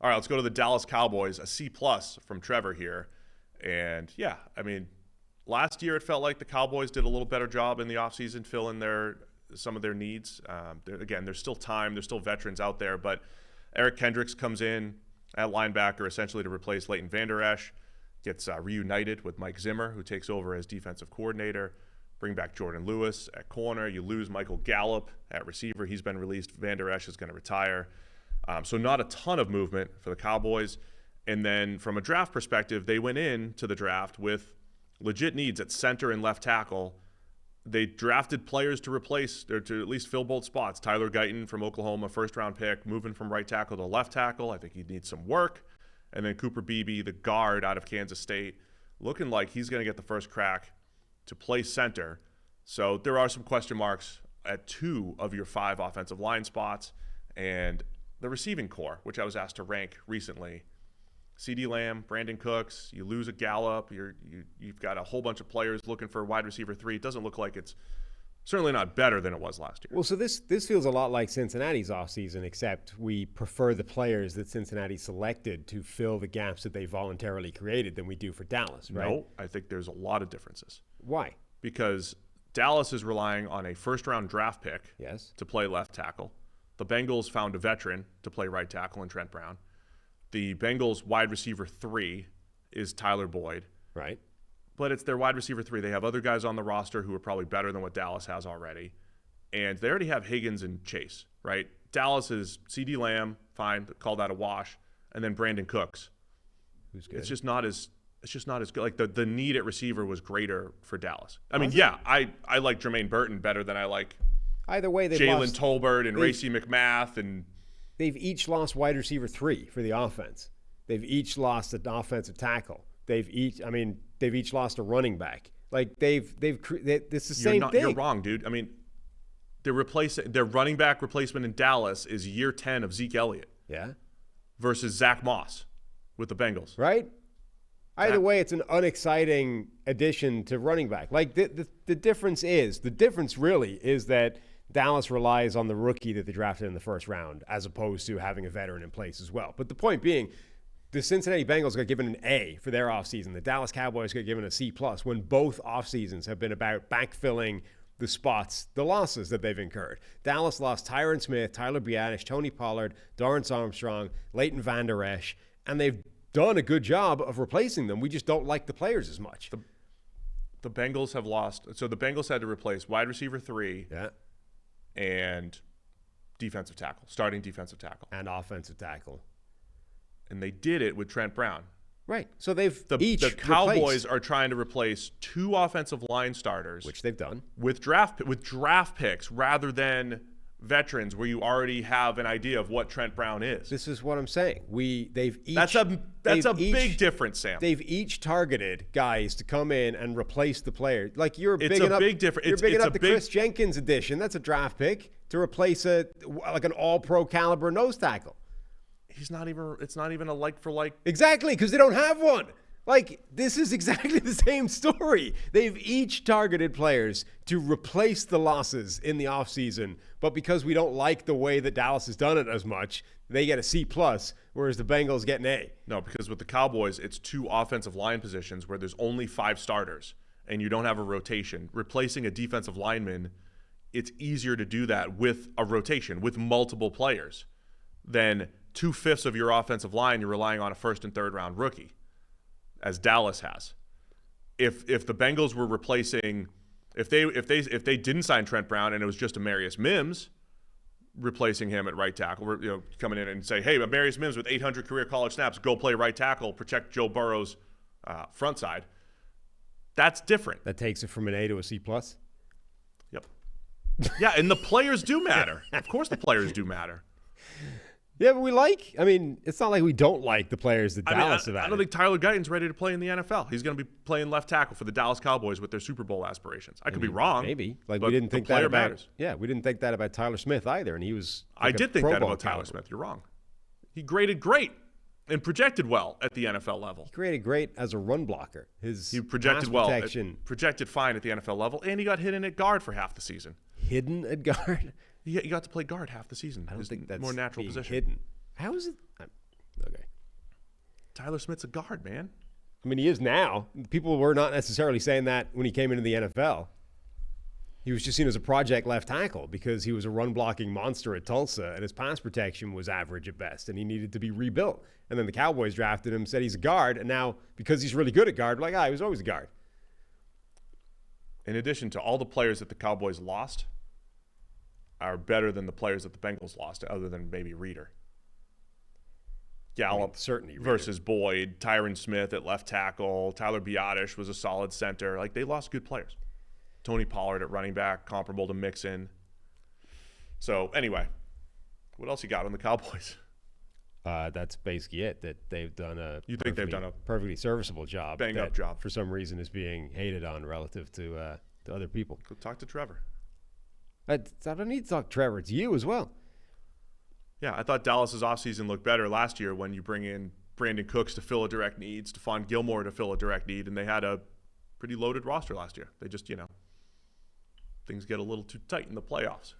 All right, let's go to the Dallas Cowboys, a C+ from Trevor here. And, yeah, I mean, last year it felt like the Cowboys did a little better job in the offseason filling some of their needs. Again, there's still time. There's still veterans out there. But Eric Kendricks comes in at linebacker essentially to replace Leighton Vander Esch, gets reunited with Mike Zimmer, who takes over as defensive coordinator. Bring back Jordan Lewis at corner. You lose Michael Gallup at receiver. He's been released. Vander Esch is going to retire. So not a ton of movement for the Cowboys. And then from a draft perspective, they went into the draft with legit needs at center and left tackle. They drafted players to replace or to at least fill both spots. Tyler Guyton from Oklahoma, first-round pick, moving from right tackle to left tackle. I think he needs some work. And then Cooper Beebe, the guard out of Kansas State, looking like he's going to get the first crack to play center. So there are some question marks at 2 of your 5 offensive line spots. And the receiving core, which I was asked to rank recently, CeeDee Lamb, Brandon Cooks, you lose a Gallup, you've got a whole bunch of players looking for wide receiver 3. It doesn't look like it's certainly not better than it was last year. Well, so this feels a lot like Cincinnati's offseason, except we prefer the players that Cincinnati selected to fill the gaps that they voluntarily created than we do for Dallas, right? No, I think there's a lot of differences. Why? Because Dallas is relying on a first-round draft pick yes. to play left tackle. The Bengals found a veteran to play right tackle in Trent Brown. The Bengals wide receiver 3 is Tyler Boyd. Right. But it's their wide receiver 3. They have other guys on the roster who are probably better than what Dallas has already. And they already have Higgins and Chase, right? Dallas is CeeDee Lamb, fine, call that a wash. And then Brandon Cooks. Who's good. It's just not as good. Like the need at receiver was greater for Dallas. I mean, yeah, I like Jermaine Burton better than I like either way. Jalen Tolbert and Racey McMath, and they've each lost wide receiver 3 for the offense. They've each lost an offensive tackle. They've each lost a running back. Like it's the same thing. You're wrong, dude. I mean, their running back replacement in Dallas is year 10 of Zeke Elliott. Yeah. Versus Zach Moss with the Bengals. Right. Either way, it's an unexciting addition to running back. Like the difference really is that Dallas relies on the rookie that they drafted in the first round as opposed to having a veteran in place as well. But the point being, the Cincinnati Bengals got given an A for their offseason. The Dallas Cowboys got given a C+ when both offseasons have been about backfilling the spots, the losses that they've incurred. Dallas lost Tyron Smith, Tyler Biadasz, Tony Pollard, Dorrance Armstrong, Leighton Vander Esch, and they've done a good job of replacing them. We just don't like the players as much. The Bengals have lost. So the Bengals had to replace wide receiver 3 and defensive tackle, starting defensive tackle. And offensive tackle. And they did it with Trent Brown. Right. So the Cowboys are trying to replace 2 offensive line starters, which they've done, with draft picks rather than veterans where you already have an idea of what Trent Brown is. This is what I'm saying. That's a big difference, Sam. They've each targeted guys to come in and replace the player. Like It's a big difference. You're bigging up the Chris Jenkins edition. That's a draft pick to replace an all-pro caliber nose tackle. It's not even a like for like. Exactly, because they don't have one. Like, this is exactly the same story. They've each targeted players to replace the losses in the offseason, but because we don't like the way that Dallas has done it as much, they get a C+, whereas the Bengals get an A. No, because with the Cowboys, it's 2 offensive line positions where there's only 5 starters, and you don't have a rotation. Replacing a defensive lineman, it's easier to do that with a rotation, with multiple players, than 2/5 of your offensive line you're relying on a first and third round rookie, as Dallas has. If the Bengals were replacing, if they didn't sign Trent Brown and it was just Amarius Mims replacing him at right tackle, coming in and say, hey, Amarius Mims with 800 career college snaps, go play right tackle, protect Joe Burrow's front side. That's different. That takes it from an A to a C+. Yep. Yeah, and the players do matter. Of course, the players do matter. Yeah, but it's not like we don't like the players that Dallas have added. I don't think Tyler Guyton's ready to play in the NFL. He's going to be playing left tackle for the Dallas Cowboys with their Super Bowl aspirations. I could be wrong. Maybe. We didn't think that about matters. Yeah, we didn't think that about Tyler Smith either, and he was I did think that about Tyler Smith. You're wrong. He graded great and projected well at the NFL level. He graded great as a run blocker. He projected well. Projected fine at the NFL level, and he got hidden at guard for half the season. Hidden at guard? He got to play guard half the season. I don't think that's more natural position. Hidden. How is it? Okay. Tyler Smith's a guard, man. I mean, he is now. People were not necessarily saying that when he came into the NFL. He was just seen as a project left tackle because he was a run-blocking monster at Tulsa, and his pass protection was average at best, and he needed to be rebuilt. And then the Cowboys drafted him, said he's a guard, and now because he's really good at guard, like, he was always a guard. In addition to all the players that the Cowboys lost are better than the players that the Bengals lost, other than maybe Reeder. Gallup certainly versus Boyd, Tyron Smith at left tackle, Tyler Biotish was a solid center. Like, they lost good players. Tony Pollard at running back, comparable to Mixon. So, anyway, what else you got on the Cowboys? That's basically it, that they've done a perfectly serviceable job. Bang-up job. For some reason is being hated on relative to other people. Go talk to Trevor. I don't need to talk to Trevor. It's you as well. Yeah, I thought Dallas's offseason looked better last year when you bring in Brandon Cooks to fill a direct need, Stephon Gilmore to fill a direct need, and they had a pretty loaded roster last year. They just, things get a little too tight in the playoffs,